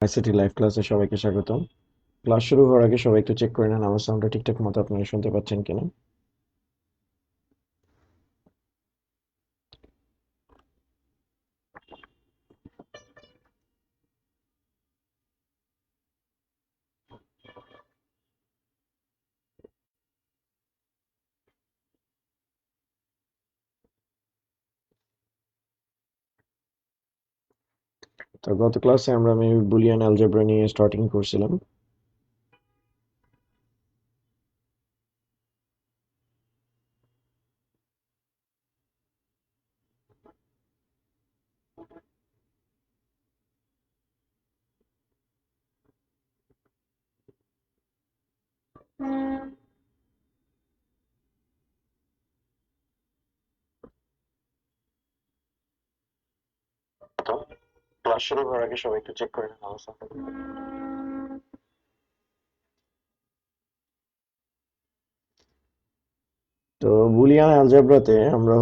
ICT live ক্লাসে সবাইকে স্বাগতম। ক্লাস শুরু হওয়ার আগে সবাই একটু চেক করে নেন আমার সাউন্ডটা ঠিকঠাক মতো আপনারা শুনতে পাচ্ছেন কিনা। তো গত ক্লাসে আমি বুলিয়ান অ্যালজেব্রা নিয়ে স্টার্টিং করছিলাম। তো ক্লাস শুরু হওয়ার আগে সবাই একটু চেক করে নেন আমার সাউন্ডটা। তো বুলিয়ান অ্যালজেব্রাতে আমরা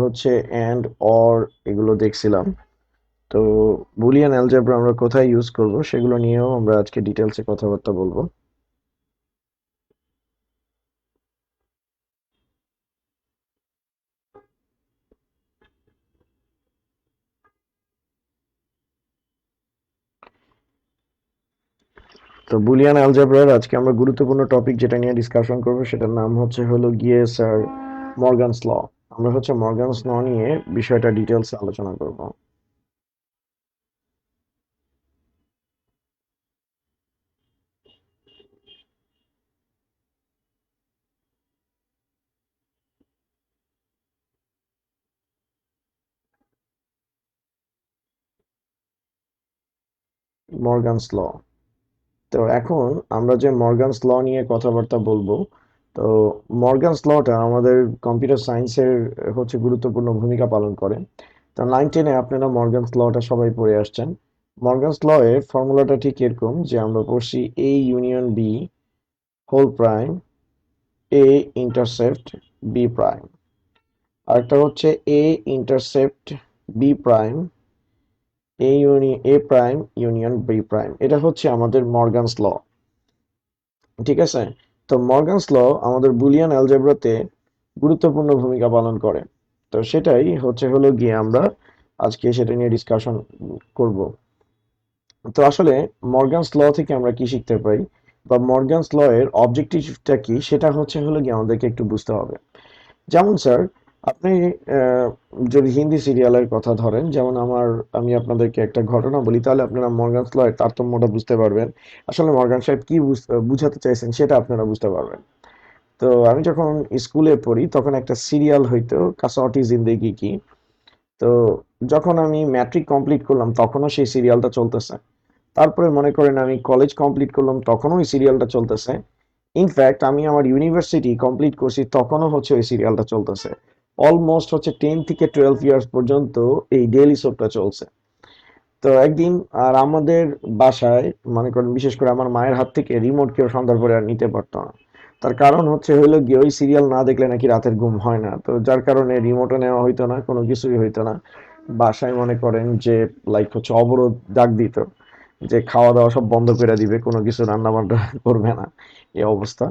অ্যান্ড অর এগুলো দেখছিলাম। তো বুলিয়ান অ্যালজেব্রা আমরা কোথায় ইউজ করব সেগুলো নিয়েও আমরা আজকে ডিটেলসে কথাবার্তা বলবো। তো বুলিয়ান অ্যালজেব্রার আজকে আমরা গুরুত্বপূর্ণ টপিক যেটা নিয়ে ডিসকাশন করব সেটার নাম হলো গিয়ে স্যার মর্গানস ল। আমরা মর্গানস ল নিয়ে বিষয়টা ডিটেলস আলোচনা করব। মর্গানস ল। তো এখন আমরা যে মর্গানস ল নিয়ে কথাবার্তা বলবো, তো মর্গানস লটা আমাদের কম্পিউটার সায়েন্সের গুরুত্বপূর্ণ ভূমিকা পালন করে। তো 9-10-এ আপনারা মর্গানস লটা সবাই পড়ে আসছেন। মর্গানস ল এর ফর্মুলাটা ঠিক এরকম যে আমরা পড়ছি A union B whole prime A intersect B prime, আরেকটা A intersect B prime A prime union B prime. এটা আমাদের মর্গানস ল। ঠিক আছে। তো মর্গানস ল আমাদের বুলিয়ান অ্যালজেব্রাতে গুরুত্বপূর্ণ ভূমিকা পালন করে। তো সেটাই হলো গিয়ে আমরা আজকে সেটা নিয়ে ডিসকাশন করব। তো আসলে মর্গানস ল থেকে আমরা কি শিখতে পাই বা মর্গানস ল এর অবজেক্টিভটা কি সেটা হলো গিয়ে আমাদেরকে একটু বুঝতে হবে। যেমন স্যার, আপনি আহ, যদি হিন্দি সিরিয়ালের কথা ধরেন, যেমন আমি আপনাদেরকে একটা ঘটনা বলি, তাহলে আপনারা মর্গানস ল এর তারতম্যটা বুঝতে পারবেন। আসলে মর্গান সাহেব কি বুঝাতে চাইছেন সেটা আপনারা বুঝতে পারবেন। তো আমি যখন স্কুলে পড়ি তখন একটা সিরিয়াল হইতো কাসাওয়াটি জিন্দেগি কি। তো যখন আমি ম্যাট্রিক কমপ্লিট করলাম তখনও সেই সিরিয়ালটা চলতেছে। তারপরে মনে করেন আমি কলেজ কমপ্লিট করলাম তখনও ওই সিরিয়ালটা চলতেছে। ইনফ্যাক্ট আমি আমার ইউনিভার্সিটি কমপ্লিট করছি তখনও ওই সিরিয়ালটা চলতেছে। অলমোস্ট 10 থেকে 12 ইয়ার্স পর্যন্ত এই ডেইলি সোপটা চলছে। তো একদিন আর আমাদের বাসায় মনে করেন বিশেষ করে আমার মায়ের হাত থেকে রিমোট কেউ সন্ধ্যার পরে আর নিতে পারতো না। তার কারণ হইলো গিয়ে ওই সিরিয়াল না দেখলে নাকি রাতের ঘুম হয় না, তো যার কারণে রিমোটও নেওয়া হইতো না, কোনো কিছুই হইতো না। বাসায় মনে করেন যে লাইক অবরোধ ডাক দিত যে খাওয়া দাওয়া সব বন্ধ করে দিবে, কোনো কিছু রান্না বান্না করবে না, এই অবস্থা।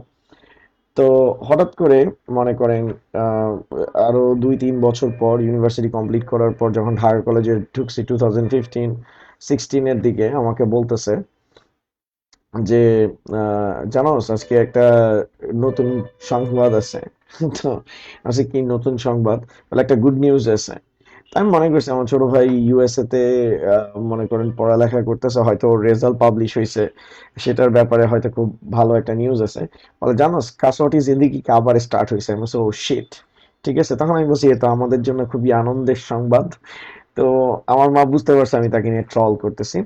তো হঠাৎ করে মনে করেন আহ, আরো 2-3 বছর পর ইউনিভার্সিটি কমপ্লিট করার পর যখন ঢাকা কলেজে ঢুকছি 2015-16-এর দিকে আমাকে বলতেছে যে জানোস আজকে একটা নতুন সংবাদ আছে। তো আজকে কি নতুন সংবাদ? বলে একটা গুড নিউজ আছে। তা আমি মনে করছি আমার ছোট ভাই ইউএসএ তে মনে করেন পড়ালেখা করতেছে, হয়তো ওর রেজাল্ট পাবলিশ হয়েছে, সেটার ব্যাপারে হয়তো খুব ভালো একটা নিউজ আছে। বলে জানোস কাসওয়াটি জিন্দেগি কি আবার স্টার্ট হয়েছে। আমি বলছি ও শিট। ঠিক আছে, তখন আমি বলছি এটা আমাদের জন্য খুবই আনন্দের সংবাদ। তো আমার মা বুঝতে পারছে আমি তাকে নিয়ে ট্রল করতেছি।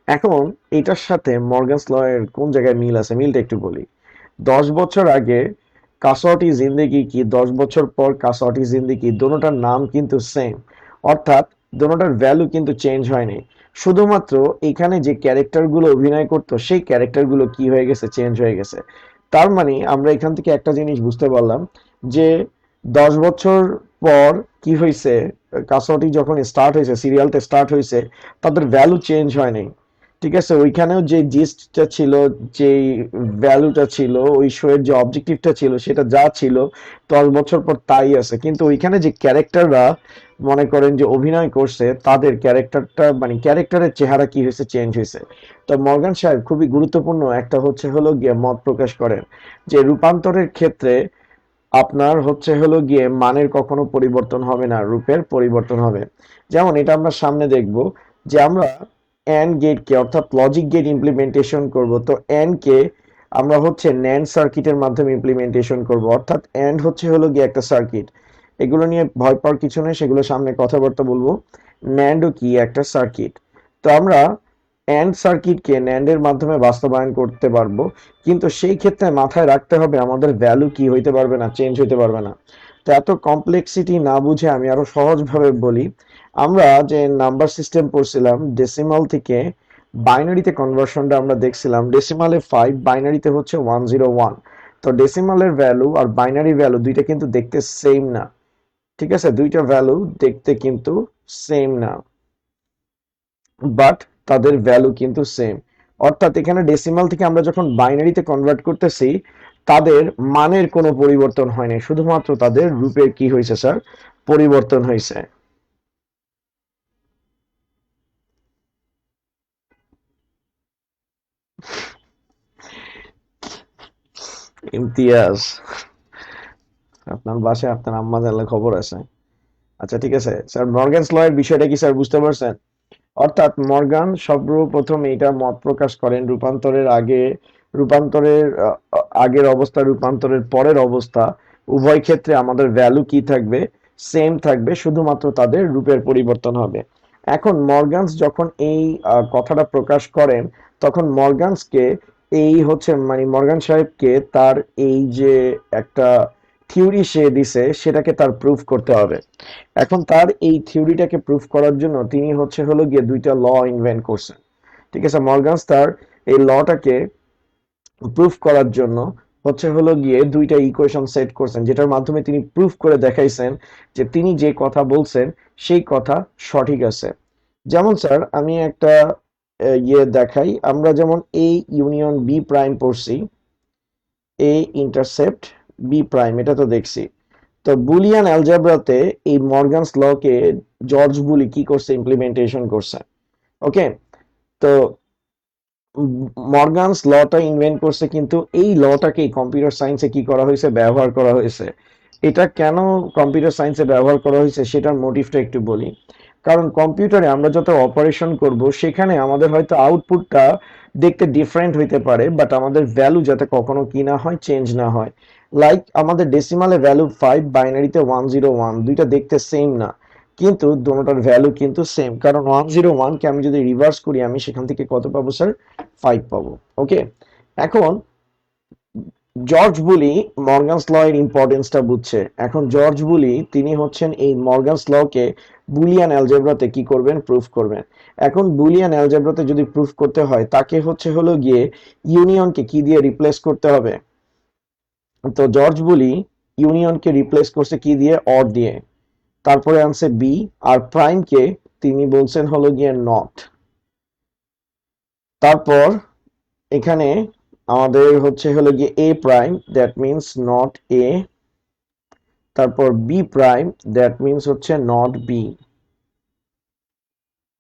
এখন এটার সাথে মর্গানস ল এর কোন জায়গায় মিল আছে, মিলটা একটু বলি। 10 বছর আগে কাসওয়াটি জিন্দেগি কি, 10 বছর পর কাসওয়াটি জিন্দেগি, দোনোটার নাম কিন্তু সেম। অর্থাৎ দোনোটার ভ্যালু কিন্তু চেঞ্জ হয়নি। শুধুমাত্র এখানে যে ক্যারেক্টার গুলো অভিনয় করতো সেই ক্যারেক্টার গুলো কি হয়ে গেছে, চেঞ্জ হয়ে গেছে। তার মানে আমরা এখান থেকে একটা জিনিস বুঝতে পারলাম যে 10 বছর পর কি হয়েছে, কাসওয়াটি যখন স্টার্ট হয়েছে, সিরিয়ালটা স্টার্ট হয়েছে, তাদের ভ্যালু চেঞ্জ হয়নি। ঠিক আছে, ওইখানেও যে জিস্টটা ছিল, যে ভ্যালুটা ছিল, ওই শো এর যে অবজেক্টিভটা ছিল, সেটা যা ছিল 10 বছর পর তাই আছে, কিন্তু ওইখানে যে ক্যারেক্টাররা মনে করেন যে অভিনয় করছে, তাদের ক্যারেক্টারটা মানে ক্যারেক্টারের চেহারা কি হয়েছে, চেঞ্জ হয়েছে। তো মর্গান সাহেব খুবই গুরুত্বপূর্ণ একটা হচ্ছে হলো গিয়ে মত প্রকাশ করেন যে রূপান্তরের ক্ষেত্রে আপনার হচ্ছে হলো গিয়ে মানের কখনো পরিবর্তন হবে না, রূপের পরিবর্তন হবে। যেমন এটা আমরা সামনে দেখব যে আমরা অ্যান্ড গেটকে অর্থাৎ লজিক গেট ইমপ্লিমেন্টেশন করব। তো অ্যান্ড কে আমরা হচ্ছে ন্যান্ড সার্কিটের মাধ্যমে ইমপ্লিমেন্টেশন করব, অর্থাৎ অ্যান্ড হচ্ছে হলো গিয়ে একটা সার্কিট। এগুলো নিয়ে ভয় পাওয়ার কিছু নেই, সেগুলো সামনে কথাবার্তা বলবো। ন্যান্ডও কি একটা সার্কিট। তো আমরা অ্যান্ড সার্কিটকে ন্যান্ডের মাধ্যমে বাস্তবায়ন করতে পারবো, কিন্তু সেই ক্ষেত্রে মাথায় রাখতে হবে আমাদের ভ্যালু কি হইতে পারবে না, চেঞ্জ হইতে পারবে না। তো এত কমপ্লেক্সিটি না বুঝে আমি আরো সহজভাবে বলি। আমরা যে নাম্বার সিস্টেম পড়ছিলাম, ডেসিমাল থেকে বাইনারিতে কনভার্সনটা আমরা দেখছিলাম। ডেসিমালে 5, বাইনারিতে হচ্ছে 101। তো ডেসিমালের ভ্যালু আর বাইনারি ভ্যালু দুইটা কিন্তু দেখতে সেম না। ঠিক আছে, দুইটা ভ্যালু দেখতে কিন্তু সেম না, বাট তাদের ভ্যালু কিন্তু সেম। অর্থাৎ এখানে ডেসিমাল থেকে আমরা যখন বাইনারিতে কনভার্ট করতেছি, তাদের মানের কোনো পরিবর্তন হয়নি, শুধুমাত্র তাদের রূপের কি হয়েছে স্যার, পরিবর্তন হয়েছে। ইমতিয়াজ, আপনার বাসায় আপনার আম্মা জানলে খবর আছে। আচ্ছা ঠিক আছে স্যার, মর্গ্যানস ল এর বিষয়টা কি স্যার বুঝতে পারছেন? অর্থাৎ মর্গান সর্বপ্রথম এটা মত প্রকাশ করেন রূপান্তরের আগের অবস্থা, রূপান্তরের পরের অবস্থা, উভয় ক্ষেত্রে আমাদের ভ্যালু কি থাকবে, সেম থাকবে, শুধুমাত্র তাদের রূপের পরিবর্তন হবে। এখন মর্গানস যখন এই কথাটা প্রকাশ করেন, তখন মর্গানসকে এই হচ্ছে মানে মর্গান সাহেবকে তার এই যে একটা থিওরি সে দিছে, সেটাকে তার প্রুফ করতে হবে। এখন তার এই থিওরিটাকে প্রুফ করার জন্য তিনি হচ্ছে হলো গিয়ে দুইটা ল ইনভেন্ট করছেন। ঠিক আছে, মর্গানস তার এই লটাকে প্রুফ করার জন্য হচ্ছে হলো গিয়ে দুইটা ইকুয়েশন সেট করছেন, যেটার মাধ্যমে তিনি প্রুফ করে দেখাইছেন যে তিনি যে কথা বলছেন সেই কথা সঠিক আছে। যেমন স্যার আমি একটা দেখাই, আমরা যেমন এ ইউনিয়ন বি প্রাইম পড়ছি, এ ইন্টারসেপ্ট বি প্রাইম, এটা তো দেখছি। তো বুলিয়ান অ্যালজেব্রাতে এই মর্গানস লকে জর্জ বুলি কি করছে, ইমপ্লিমেন্টেশন করছে। ওকে, তো মর্গানস লটা ইনভেন্ট করছে, কিন্তু এই লটাকে কম্পিউটার সায়েন্সে কি করা হয়েছে, ব্যবহার করা হয়েছে। এটা কেন কম্পিউটার সায়েন্সে ব্যবহার করা হয়েছে সেটার মোটিভটা একটু বলি। কারণ কম্পিউটারে আমরা যত অপারেশন করব, সেখানে আমাদের হয়তো আউটপুটটা দেখতে ডিফারেন্ট হইতে পারে, বাট আমাদের ভ্যালু যাতে কখনো কি না হয়, চেঞ্জ না হয়। লাইক আমাদের ডেসিমালে ভ্যালু 5, বাইনারিতে 101, দুইটা দেখতে সেম না, কিন্তু দুটোটার ভ্যালু কিন্তু সেম। কারণ 101কে আমি যদি রিভার্স করি, আমি সেখান থেকে কত পাবো স্যার, 5 পাবো। ওকে, এখন জর্জ বুলি মর্গানস ল এর ইম্পর্টেন্সটা বুঝছে। এখন জর্জ বুলি তিনি হচ্ছেন এই মর্গানস লকে বুলিয়ান অ্যালজেব্রাতে কি করবেন, প্রুফ করবেন। এখন বুলিয়ান অ্যালজেব্রাতে যদি প্রুফ করতে হয়, তাকে হচ্ছে হলো গিয়ে ইউনিয়নকে কি দিয়ে রিপ্লেস করতে হবে। তো জর্জ বুলি ইউনিয়নকে রিপ্লেস করছে কি দিয়ে, অর দিয়ে। তারপরে আনছে বি, আর প্রাইমকে তিনি বলছেন হলো গিয়ে নট। তারপর এখানে আমাদের হচ্ছে হলো গিয়ে A prime, that means not A. তারপর বি প্রাইম, দ্যাট মিনস হচ্ছে নট বি।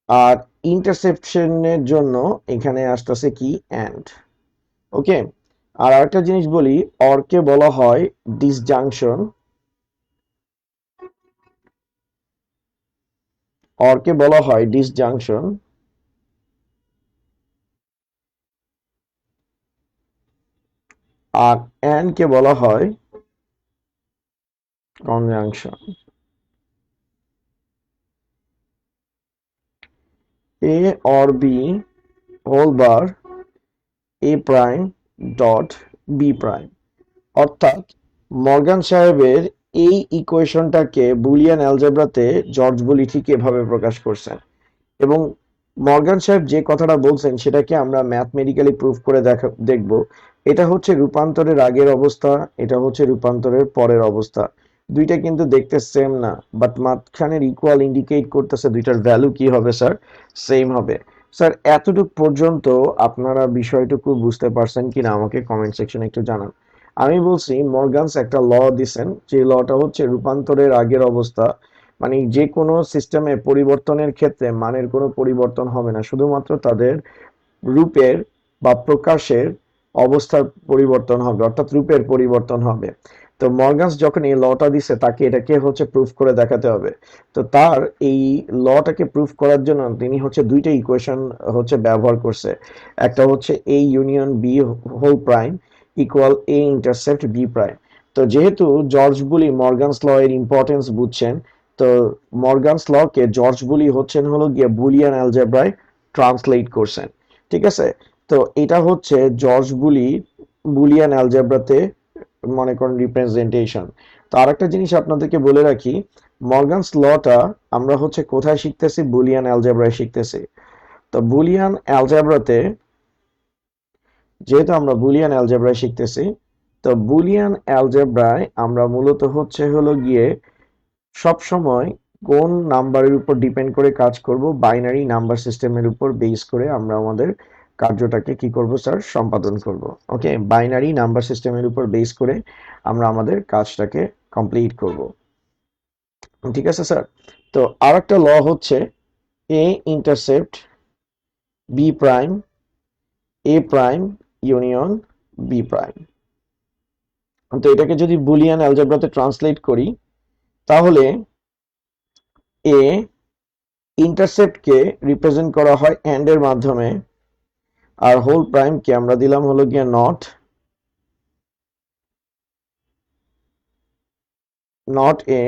আর ইন্টারসেপশনের জন্য এখানে আসতেছে কি, অ্যান্ড। ওকে, আর আরেকটা জিনিস বলি, অরকে বলা হয় ডিসজাংশন, অরকে বলা হয় ডিসজাংশন, আর অ্যান্ড কে বলা হয় conjunction. A or B whole bar A prime dot B prime. অর্থাৎ মর্গান সাহেবের এই ইকুয়েশনটাকে বুলিয়ান অ্যালজেব্রাতে জর্জ বুলি ঠিক এভাবে প্রকাশ করছেন। এবং মর্গান সাহেব যে কথাটা বলছেন সেটাকে আমরা ম্যাথমেটিক্যালি প্রুফ করে দেখব। এটা হচ্ছে রূপান্তরের আগের অবস্থা, এটা হচ্ছে রূপান্তরের পরের অবস্থা। দুইটা কিন্তু দেখতে সেম না, বাট মাঝখানের ইকুয়াল ইন্ডিকেট করতেছে দুইটার ভ্যালু কি হবে স্যার, সেম হবে। স্যার এতটুক পর্যন্ত আপনারা বিষয়টুকু বুঝতে পারছেন কিনা আমাকে কমেন্ট সেকশনে একটু জানান। আমি বলছি মর্গানস একটা ল দিছেন, যে লটা হচ্ছে রূপান্তরের আগের অবস্থা, মানে যে কোনো সিস্টেমে পরিবর্তনের ক্ষেত্রে মানের কোনো পরিবর্তন হবে না, শুধুমাত্র তাদের রূপের বা প্রকাশের অবস্থার পরিবর্তন হবে, অর্থাৎ রূপের পরিবর্তন হবে। তো মর্গানস যখন এই লটা দিছে তাকে এটাকে হচ্ছে প্রুফ করে দেখাতে হবে। তো তার এই লটাকে প্রুফ করার জন্য তিনি হচ্ছে দুইটা ইকুয়েশন হচ্ছে ব্যবহার করছে। একটা হচ্ছে A union B whole prime equal A intersect B prime. তো যেহেতু জর্জ বুলি মর্গানস ল এর ইম্পর্টেন্স বুঝছেন, তো মর্গানস ল কে জর্জ বুলি হচ্ছেন হলো গিয়ে বুলিয়ান অ্যালজেব্রায় ট্রান্সলেট করছেন। ঠিক আছে? তো এটা হচ্ছে জর্জ বুলি বুলিয়ান অ্যালজেব্রাতে মনে করেন রিপ্রেজেন্টেশন। তো আরেকটা জিনিস আপনাদেরকে বলে রাখি, মর্গানস লটা আমরা হচ্ছে কোথায় শিখতেছি? বুলিয়ান অ্যালজেব্রায় শিখতেছি। তো বুলিয়ান অ্যালজেব্রাতে, যেহেতু আমরা বুলিয়ান অ্যালজেব্রায় শিখতেছি, তো বুলিয়ান অ্যালজেব্রায় আমরা মূলত হচ্ছে হলো গিয়ে সব সময় কোন নাম্বারের উপর ডিপেন্ড করে কাজ করব? বাইনারি নাম্বার সিস্টেমের উপর বেস করে আমরা আমাদের কার্যটাকে কি করব স্যার? সম্পাদন করব। ওকে, বাইনারি নাম্বার সিস্টেমের উপর বেস করে আমরা আমাদের কাজটাকে কমপ্লিট করব। ঠিক আছে স্যার? তো আরেকটা ল হচ্ছে এ intersect B prime A prime union B prime. তো এটাকে যদি বুলিয়ান অ্যালজেব্রাতে ট্রান্সলেট করি, তাহলে এ ইন্টারসেপ্টকে রিপ্রেজেন্ট করা হয় এন্ড এর মাধ্যমে, আর হোল প্রাইমকে আমরা দিলাম হলো গিয়ে not, not A,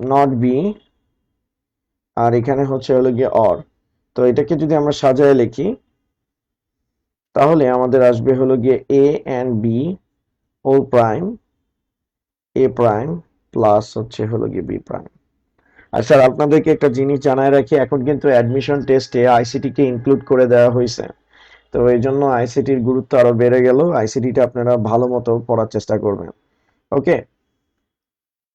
not B, আর এখানে হচ্ছে হলো গিয়ে অর। তো এটাকে যদি আমরা সাজায় লিখি, তাহলে আমাদের আসবে হলো গিয়ে A and B whole prime A prime plus হচ্ছে হলো গিয়ে বি প্রাইম। আর স্যার আপনাদেরকে একটা জিনিস জানায় রাখি, এখন কিন্তু অ্যাডমিশন টেস্টে আইসিটি কে ইনক্লুড করে দেওয়া হয়েছে। তো এই জন্য আইসিটির গুরুত্ব আরো বেড়ে গেল, আইসিটিটা আপনারা ভালো মতো পড়ার চেষ্টা করবেন। ওকে,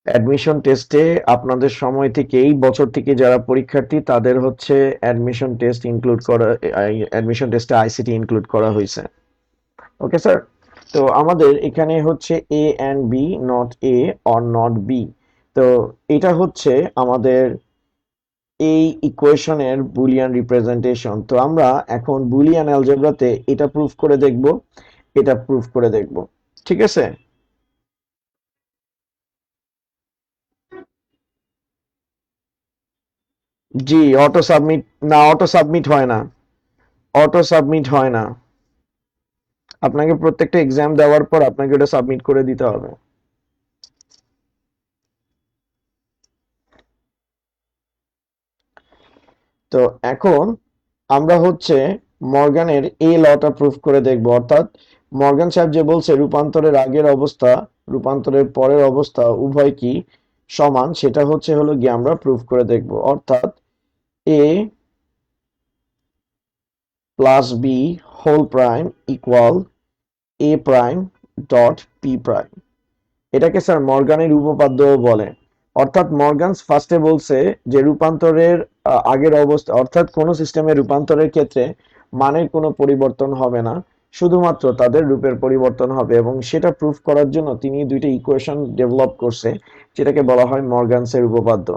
অ্যাডমিশন টেস্টে আপনাদের সময় থেকে, এই বছর থেকে যারা পরীক্ষার্থী তাদের হচ্ছে অ্যাডমিশন টেস্ট ইনক্লুড করা, অ্যাডমিশন টেস্টে আইসিটি ইনক্লুড করা হয়েছে। Okay sir? তো আমাদের এখানে হচ্ছে A and B, not A or not B. তো এটা হচ্ছে আমাদের এই ইকুয়েশনের বুলিয়ান রিপ্রেজেন্টেশন। তো আমরা এখন বুলিয়ান অ্যালজেব্রাতে এটা প্রুফ করে দেখব, এটা প্রুফ করে দেখব। ঠিক আছে? জি, অটো সাবমিট না, অটো সাবমিট হয় না, অটো সাবমিট হয় না। আপনাকে প্রত্যেকটা এক্সাম দেওয়ার পর আপনাকে ওটা সাবমিট করে দিতে হবে। তো এখন আমরা হচ্ছে মর্গানের এই লটা প্রুফ করে দেখব, অর্থাৎ মর্গান সাহেব যে বলছে রূপান্তরের আগের অবস্থা রূপান্তরের পরের অবস্থা উভয় কি সমান, সেটা হচ্ছে হলো গিয়ে আমরা প্রুফ করে দেখব। অর্থাৎ A plus B whole prime equal A prime dot P prime. এটাকে স্যার মর্গানের উপপাদ্যও বলে। অর্থাৎ মর্গানস ফার্স্টে বলছে যে রূপান্তরের আগের অবস্থা, অর্থাৎ কোন সিস্টেমের রূপান্তরের ক্ষেত্রে মানের কোনো পরিবর্তন হবে না, শুধুমাত্র তাদের রূপের পরিবর্তন হবে, এবং সেটা প্রুফ করার জন্য তিনি দুইটা ইকুয়েশন ডেভেলপ করছে, যেটাকে বলা হয় মর্গানসের উপপাদ্য।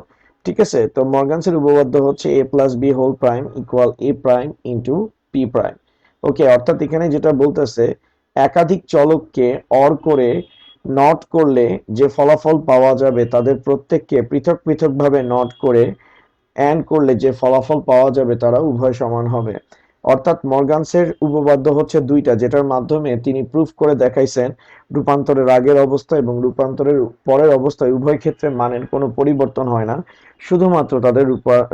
ঠিক আছে? তো মর্গানসের উপপাদ্য হচ্ছে A plus B whole prime equal A prime into P prime. Okay, অর্থাৎ এখানে যেটা বলতেছে, একাধিক চলককে অর করে নট করলে যে ফলাফল পাওয়া যাবে তাদের প্রত্যেককে পৃথক পৃথকভাবে নট করে অ্যান্ড করলে যে ফলাফল পাওয়া যাবে তারা উভয় সমান হবে। অর্থাৎ মর্গানসের উপপাদ্য হচ্ছে দুইটা, যেটার মাধ্যমে তিনি প্রুফ করে দেখাইছেন রূপান্তরের আগের অবস্থা এবং রূপান্তরের পরের অবস্থায় উভয় ক্ষেত্রে মানের কোনো পরিবর্তন হয় না, শুধুমাত্র তাদের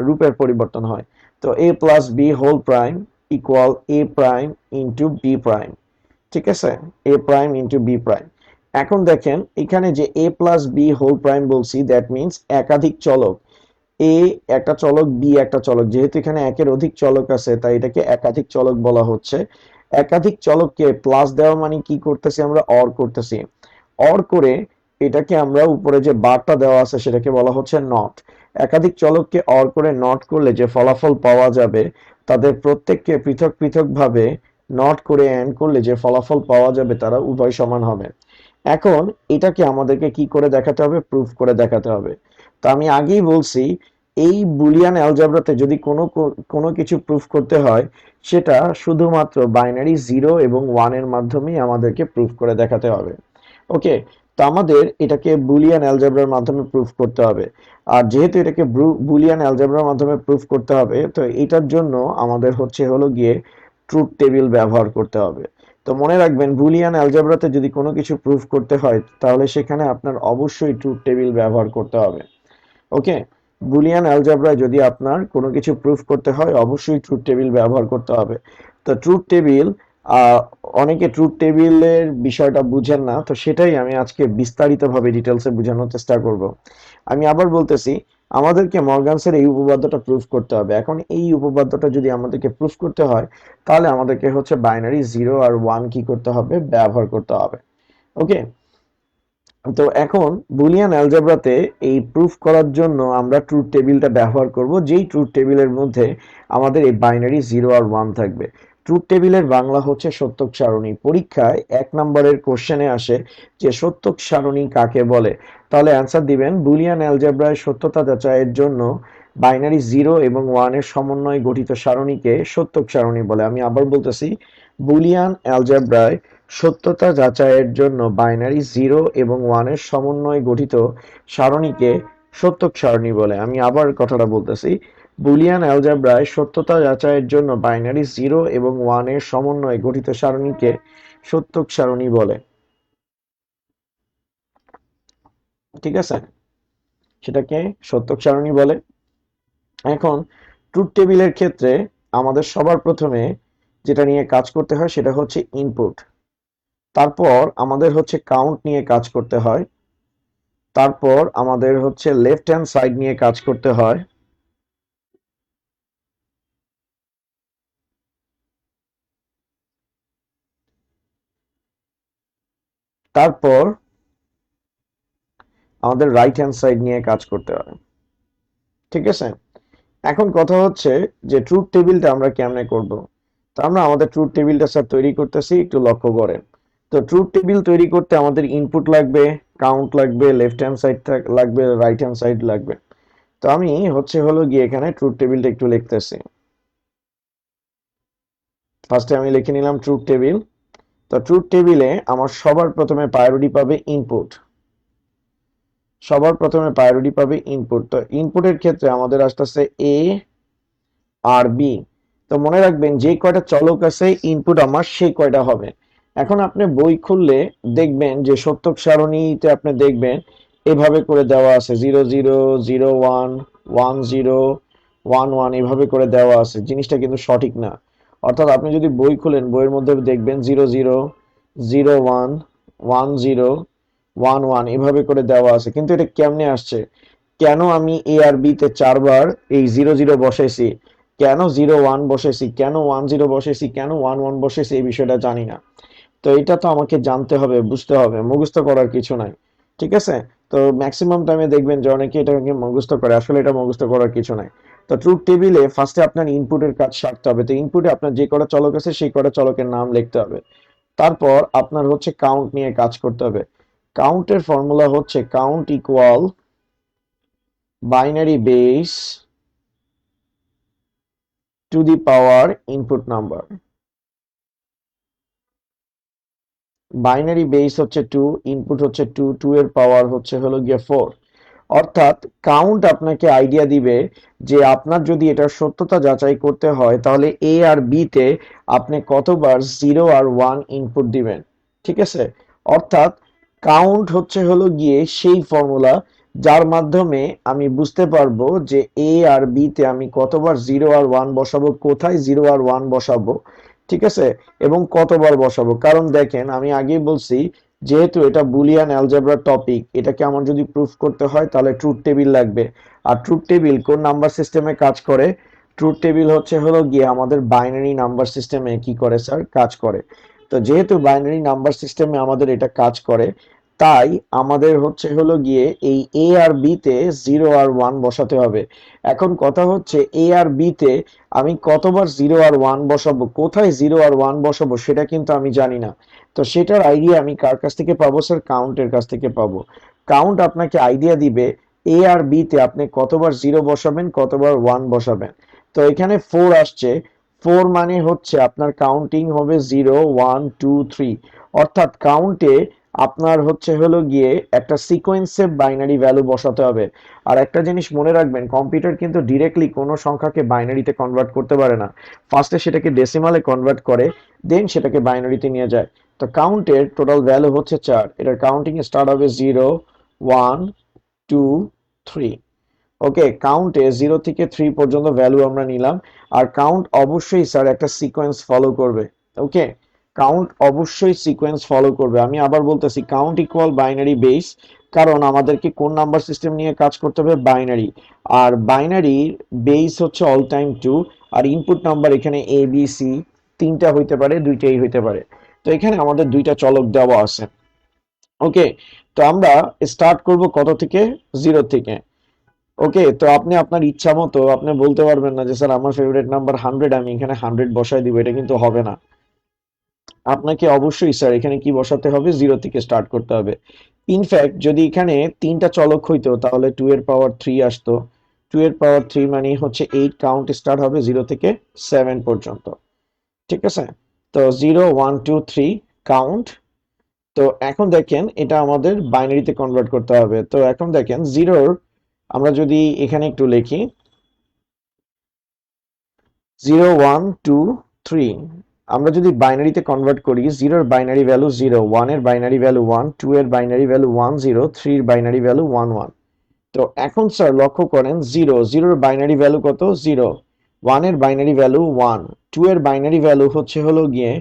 রূপের পরিবর্তন হয়। তো A plus B whole prime equal A prime into B prime. ঠিক আছে? A prime into B prime. এখন দেখেন এখানে যে A plus B whole prime বলছি, দ্যাট মিনস একাধিক চলক, এ একটা চলক, বি একটা চলক, যেহেতু এখানে একের অধিক চলক আছে তাই এটাকে একাধিক চলক বলা হচ্ছে। একাধিক চলককে প্লাস দেওয়া মানে কি করতেছি? আমরা অর করতেছি। অর করে এটাকে আমরা উপরে যে বারটা দেওয়া আছে সেটাকে বলা হচ্ছে নট। একাধিক চলককে অর করে নট করলে যে ফলাফল পাওয়া যাবে তাদের প্রত্যেককে পৃথক পৃথকভাবে নট করে এন্ড করলে যে ফলাফল পাওয়া যাবে তারা উভয় সমান হবে। এখন এটাকে আমাদেরকে কি করে দেখাতে হবে? প্রুফ করে দেখাতে হবে। তো আমি আগেই বলছি এই বুলিয়ান অ্যালজেব্রাতে যদি কোনো কিছু প্রুফ করতে হয় সেটা শুধুমাত্র বাইনারি 0 এবং 1 এর মাধ্যমেই আমাদেরকে প্রুফ করে দেখাতে হবে। ওকে, তো আমাদের এটাকে বুলিয়ান অ্যালজেব্রার মাধ্যমে প্রুফ করতে হবে। আর যেহেতু এটাকে বুলিয়ান অ্যালজেব্রার মাধ্যমে প্রুফ করতে হবে, তো এটার জন্য আমাদের হলো গিয়ে ট্রুথ টেবিল ব্যবহার করতে হবে। তো মনে রাখবেন বুলিয়ান অ্যালজেব্রাতে যদি কোনো কিছু প্রুফ করতে হয় তাহলে সেখানে আপনার অবশ্যই ট্রুথ টেবিল ব্যবহার করতে হবে। ওকে, বুলিয়ান অ্যালজেব্রায় যদি আপনার কোনো কিছু প্রুফ করতে হয় অবশ্যই ট্রুথ টেবিল ব্যবহার করতে হবে। তো ট্রুথ টেবিল, অনেকে ট্রুথ টেবিলের বিষয়টা বুঝেন না, তো সেটাই আমি আজকে বিস্তারিতভাবে ডিটেলসে বোঝানোর চেষ্টা করব। আমি আবার বলতেছি, আমাদেরকে মর্গানসের এই উপপাদ্যটা প্রুফ করতে হবে। এখন এই উপপাদ্যটা যদি আমাদেরকে প্রুফ করতে হয় তাহলে আমাদেরকে বাইনারি 0 আর 1 কি করতে হবে? ব্যবহার করতে হবে। ওকে, তো এখন বুলিয়ান অ্যালজেব্রাতে এই প্রুফ করার জন্য আমরা ট্রুথ টেবিলটা ব্যবহার করব, যেই ট্রুথ টেবিলের মধ্যে আমাদের এই বাইনারি 0 আর 1 থাকবে। ট্রুথ টেবিলের বাংলা হচ্ছে সত্যক সারণী। পরীক্ষায় 1 নম্বরের কোশ্চেনে আসে যে সত্যক সারণী কাকে বলে, তাহলে অ্যান্সার দিবেন বুলিয়ান অ্যালজেব্রায় সত্যতা যাচাইয়ের জন্য বাইনারি 0 এবং 1 এর সমন্বয়ে গঠিত সারণীকে সত্যক সারণী বলে। আমি আবার বলতেছি, বুলিয়ান অ্যালজেব্রায় সত্যতা যাচাইয়ের জন্য বাইনারি 0 এবং 1 এর সমন্বয়ে গঠিত সারণীকে সত্যক সারণী বলে। আমি আবার কথাটা বলতেছি, বুলিয়ান অ্যালজেব্রায় সত্যতা যাচাইয়ের জন্য বাইনারি 0 এবং 1 এর সমন্বয়ে গঠিত সারণীকে সত্যক সারণী বলে। ঠিক আছে, সেটাকে সত্যক সারণী বলে। এখন ট্রুথ টেবিলের ক্ষেত্রে আমাদের সবার প্রথমে যেটা নিয়ে কাজ করতে হয় সেটা হচ্ছে ইনপুট। তারপর আমাদের কাউন্ট নিয়ে কাজ করতে হয়। তারপর আমাদের লেফট হ্যান্ড সাইড নিয়ে কাজ করতে হয়। তারপর আমাদের রাইট হ্যান্ড সাইড নিয়ে কাজ করতে হয়। ঠিক আছে, এখন কথা হচ্ছে যে ট্রুথ টেবিলটা আমরা কেমনে করব। তো আমরা আমাদের ট্রুথ টেবিলটা স্যার তৈরি করতেছি, একটু লক্ষ্য করেন। তো ট্রুথ টেবিল তৈরি করতে আমাদের ইনপুট লাগবে, কাউন্ট লাগবে, লেফট হ্যান্ড সাইড লাগবে, রাইট হ্যান্ড সাইড লাগবে। তো আমি গিয়ে এখানে ট্রুথ টেবিলটা একটু লিখতেছি। ফার্স্টে আমি লিখে নিলাম ট্রুথ টেবিল। তো ট্রুথ টেবিলে আমার সবার প্রথমে প্রায়োরিটি পাবে ইনপুট। সবার প্রথমে প্রায়োরিটি পাবে ইনপুট। তো ইনপুটের ক্ষেত্রে আমাদের আসতেছে এ আর বি। তো মনে রাখবেন যে কয়টা চলক আছে ইনপুট আমার সেই কয়টা হবে। এখন আপনি বই খুললে দেখবেন যে সত্যক সারণীতে আপনি দেখবেন এভাবে করে দেওয়া আছে 0 0 0 1 1 0 1 1 এভাবে করে দেওয়া আছে। জিনিসটা কিন্তু সঠিক না। অর্থাৎ আপনি যদি বই খুলেন বইয়ের মধ্যে দেখবেন 0 0 0 1 1 0 1 1 এভাবে করে দেওয়া আছে, কিন্তু এটা কেমনে আসছে? কেন আমি এ আর বি তে 4 বার এই 0 0 বসাইছি, কেন 0 1 বসাইছি, কেন 1 0 বসাইছি, কেন 1 1 বসাইছি, এই বিষয়টা জানি না। তো এটা তো আমাকে জানতে হবে, বুঝতে হবে, মুখস্থ করার কিছু নাই। ঠিক আছে, তো ম্যাক্সিমাম টাইমে দেখবেন যে অনেকে এটাকে মুখস্থ করে, আসলে এটা মুখস্থ করার কিছু নাই। তো ট্রুথ টেবিলে ফার্স্টে আপনার ইনপুটের কাজ সারতে হবে। তো ইনপুটে আপনার যে কটা চলক আছে সেই কটা চলকের নাম লিখতে হবে। তারপর আপনার কাউন্ট নিয়ে কাজ করতে হবে। কাউন্টের ফর্মুলা হচ্ছে count equal binary base to the power input number. Binary base হচ্ছে 2, ইনপুট হচ্ছে 2, 2 এর পাওয়ার গিয়ে 4। অর্থাৎ কাউন্ট আপনাকে আইডিয়া দিবে যে আপনার যদি এটার সত্যতা যাচাই করতে হয় তাহলে এ আর বি তে আপনি কতবার 0 আর 1 ইনপুট দিবেন। ঠিক আছে, অর্থাৎ কাউন্ট গিয়ে সেই ফর্মুলা যার মাধ্যমে আমি বুঝতে পারবো যে এ আর বি তে আমি কতবার 0 আর 1 বসাবো, কোথায় 0 আর 1 বসাবো। ঠিক আছে, এবং কতবার বসাবো। কারণ দেখেন আমি আগেই বলছি, যেহেতু এটা বুলিয়ান অ্যালজেব্রা টপিক, এটাকে আমার যদি প্রুফ করতে হয় তাহলে ট্রুথ টেবিল লাগবে। আর ট্রুথ টেবিল কোন নাম্বার সিস্টেমে কাজ করে? ট্রুথ টেবিল গিয়ে আমাদের বাইনারি নাম্বার সিস্টেমে কি করে স্যার? কাজ করে। তো যেহেতু বাইনারি নাম্বার সিস্টেমে আমাদের এটা কাজ করে, তাই আমাদের হচ্ছে হলো গিয়ে এই এ আর বি তে 0 আর 1 বসাতে হবে। এখন কথা হচ্ছে এ আর বি তে আমি কতবার 0 আর 1 বসাবো, কোথায় 0 আর 1 বসাবো সেটা কিন্তু আমি জানি না। তো সেটার আইডিয়া আমি কার কাছ থেকে পাবো স্যার? কাউন্টের কাছ থেকে পাবো। কাউন্ট আপনাকে আইডিয়া দিবে এ আর বি তে আপনি কতবার 0 বসাবেন, কতবার 1 বসাবেন। তো এখানে 4 আসছে, 4 মানে হচ্ছে আপনার কাউন্টিং হবে 0 1 2 3, অর্থাৎ কাউন্টে আপনার হচ্ছে হলো গিয়ে একটা সিকোয়েন্সে বাইনারি ভ্যালু বসাতে হবে। আর একটা জিনিস মনে রাখবেন, কম্পিউটার কিন্তু ডিরেক্টলি কোনো সংখ্যাকে বাইনারিতে কনভার্ট করতে পারে না। ফার্স্টে সেটাকে ডেসিমালে কনভার্ট করে, দেন সেটাকে বাইনারিতে নিয়ে যায়। তো কাউন্টের টোটাল ভ্যালু হচ্ছে 4, এটার কাউন্টিং স্টার্ট হবে 0 1 2 3। ওকে, কাউন্টে 0 থেকে 3 পর্যন্ত ভ্যালু আমরা নিলাম। আর কাউন্ট অবশ্যই স্যার একটা সিকোয়েন্স ফলো করবে। ওকে, কাউন্ট অবশ্যই সিকোয়েন্স ফলো করবে। আমি আবার বলতেছি, কাউন্ট ইকুয়াল বাইনারি বেস, কারণ আমাদেরকে কোন নাম্বার সিস্টেম নিয়ে কাজ করতে হবে? বাইনারি। আর বাইনারি বেস হচ্ছে অল টাইম 2, আর ইনপুট নাম্বার এখানে এ বি সি তিনটা হইতে পারে, দুইটাই হইতে পারে। তো এখানে আমাদের দুইটা চলক দেওয়া আছে। ওকে, তো আমরা স্টার্ট করব কত থেকে? 0 থেকে। ওকে, তো আপনি আপনার ইচ্ছা মতো আপনি বলতে পারবেন না যে স্যার আমার ফেভারিট নাম্বার 100, আমি এখানে 100 বসাই দিব, এটা কিন্তু হবে না। আপনাকে অবশ্যই স্যার এখানে কি বসাতে হবে? 0 থেকে স্টার্ট করতে হবে। ইনফ্যাক্ট যদি এখানে তিনটা চলক হইতো তাহলে 2 এর পাওয়ার 3 আসতো। 2 এর পাওয়ার 3 মানে হচ্ছে 8, কাউন্ট স্টার্ট হবে 0 থেকে 7 পর্যন্ত। ঠিক আছে, তো 0 1 2 3 কাউন্ট। তো এখন দেখেন এটা আমাদের বাইনারিতে কনভার্ট করতে হবে। তো এখন দেখেন জিরোর আমরা যদি এখানে একটু লিখি 0 1 2 3, আমরা যদি বাইনারিতে কনভার্ট করি, 0 এর বাইনারি ভ্যালু 0, 1 এর বাইনারি ভ্যালু 1, 2 এর বাইনারি ভ্যালু 1 0, 3 এর বাইনারি ভ্যালু 1 1। তো এখন স্যার লক্ষ্য করেন 0 0 এর বাইনারি ভ্যালু কত? 0। 1 এর বাইনারি ভ্যালু 1, 2 এর বাইনারি ভ্যালু হচ্ছে হলো গিয়ে